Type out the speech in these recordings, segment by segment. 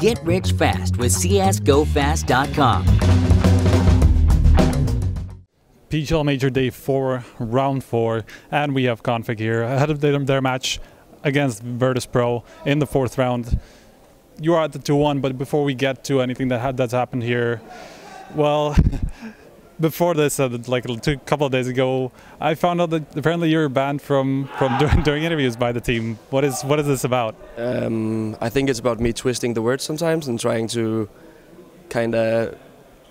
Get rich fast with csgofast.com. PGL Major Day 4, Round 4, and we have k0nfig here ahead of their match against Virtus Pro in the 4th round. You are at the 2-1, but before we get to anything that's happened here, well, before this, like a couple of days ago, I found out that apparently you're banned from doing interviews by the team. What is this about? I think it's about me twisting the words sometimes and trying to kind of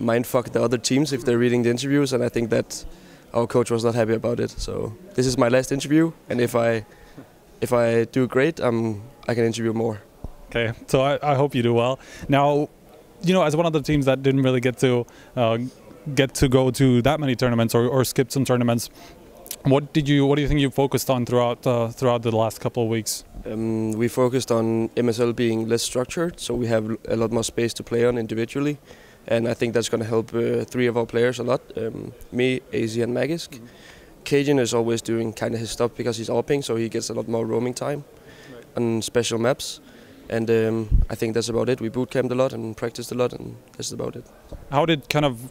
mindfuck the other teams if they're reading the interviews, and I think that our coach was not happy about it. So this is my last interview, and if I do great, I can interview more. Okay, so I hope you do well. Now, you know, as one of the teams that didn't really get to go to that many tournaments or skip some tournaments, what do you think you focused on throughout the last couple of weeks? We focused on MSL being less structured, so we have a lot more space to play on individually, and I think that's going to help 3 of our players a lot, me, AZ and Magisk. k0n is always doing kind of his stuff because he's AWPing, so he gets a lot more roaming time on special maps. And I think that's about it. We bootcamped a lot and practiced a lot, and that's about it. How did kind of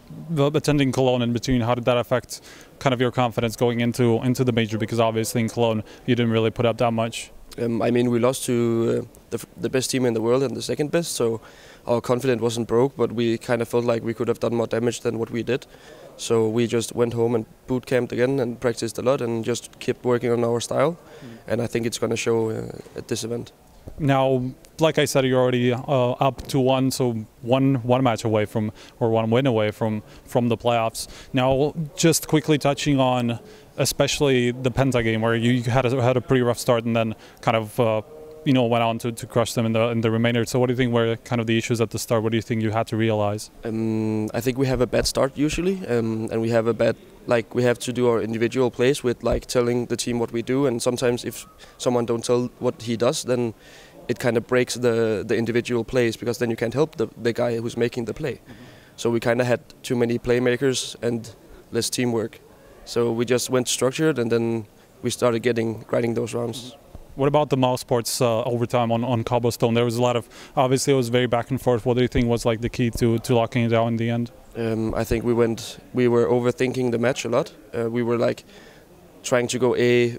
attending Kelowna in between, how did that affect kind of your confidence going into the major? Because obviously in Kelowna you didn't really put up that much. I mean, we lost to the best team in the world and the second best, so our confidence wasn't broke, but we kind of felt like we could have done more damage than what we did. So we just went home and bootcamped again and practiced a lot and just kept working on our style. And I think it's going to show at this event. Now, like I said, you're already up 2-1, so one match away from, or one win away from the playoffs. Now, just quickly touching on, especially the Penta game, where you had a pretty rough start and then kind of you know, went on to crush them in the remainder. So what do you think were kind of the issues at the start? What do you think you had to realize? I think we have a bad start usually, and we have a bad, like, we have to do our individual plays with like telling the team what we do, and sometimes if someone don't tell what he does, then it kind of breaks the individual plays, because then you can't help the guy who's making the play. So we kind of had too many playmakers and less teamwork. So we just went structured, and then we started grinding those rounds. What about the Mousesports overtime on cobblestone? There was a lot of, obviously it was very back and forth. What do you think was like the key to locking it down in the end? I think we were overthinking the match a lot. We were like trying to go A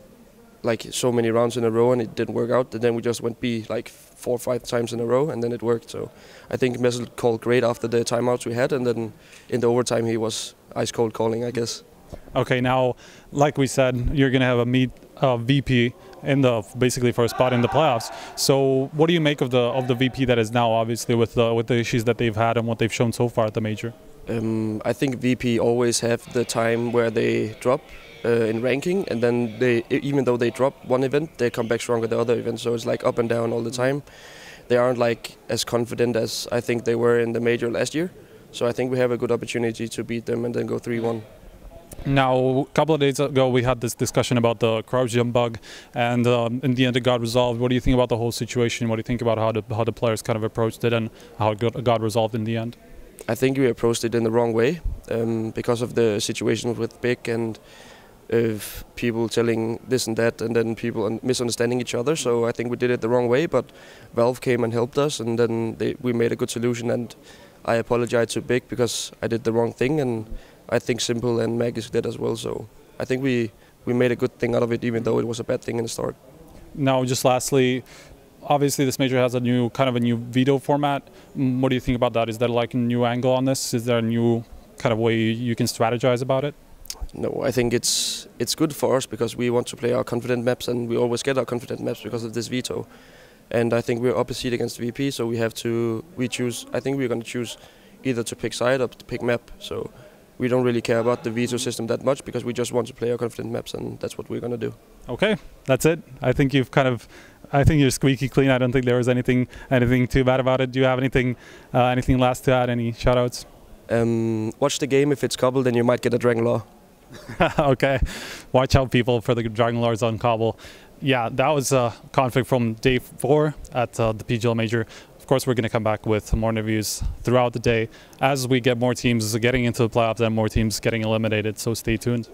like so many rounds in a row, and it didn't work out. And then we just went B like 4 or 5 times in a row, and then it worked. So I think Messel called great after the timeouts we had, and then in the overtime he was ice cold calling, I guess. Okay, now, like we said, you're going to have a VP in the basically for a spot in the playoffs. So what do you make of the VP that is now, obviously with the issues that they've had and what they've shown so far at the major? I think VP always have the time where they drop in ranking, and then they, even though they drop one event, they come back stronger the other event. So it's like up and down all the time. They aren't like as confident as I think they were in the major last year. So I think we have a good opportunity to beat them and then go 3-1. Now, a couple of days ago we had this discussion about the crouch jump bug, and in the end it got resolved. What do you think about the whole situation? What do you think about how the players kind of approached it and how it got resolved in the end? I think we approached it in the wrong way because of the situation with Big and people telling this and that, and then people misunderstanding each other. So I think we did it the wrong way, but Valve came and helped us, and then we made a good solution, and I apologize to Big because I did the wrong thing, and I think Simple and Magisk did as well. So I think we made a good thing out of it, even though it was a bad thing in the start. Now, just lastly, obviously this major has a new veto format. What do you think about that? Is there like a new angle on this? Is there a new kind of way you can strategize about it? No, I think it's good for us because we want to play our confident maps, and we always get our confident maps because of this veto. And I think we're opposite against VP, so we choose. I think we're going to choose either to pick side or to pick map. So we don't really care about the veto system that much because we just want to play our confident maps, and that's what we're going to do. Okay, that's it. I think I think you're squeaky clean. I don't think there was anything too bad about it. Do you have anything last to add? Any shoutouts? Watch the game. If it's cobble, then you might get a Dragon Law. Okay, watch out, people, for the Dragon Lords on cobble. Yeah, that was k0nfig from day 4 at the PGL Major. Of course, we're going to come back with more interviews throughout the day as we get more teams getting into the playoffs and more teams getting eliminated, so stay tuned.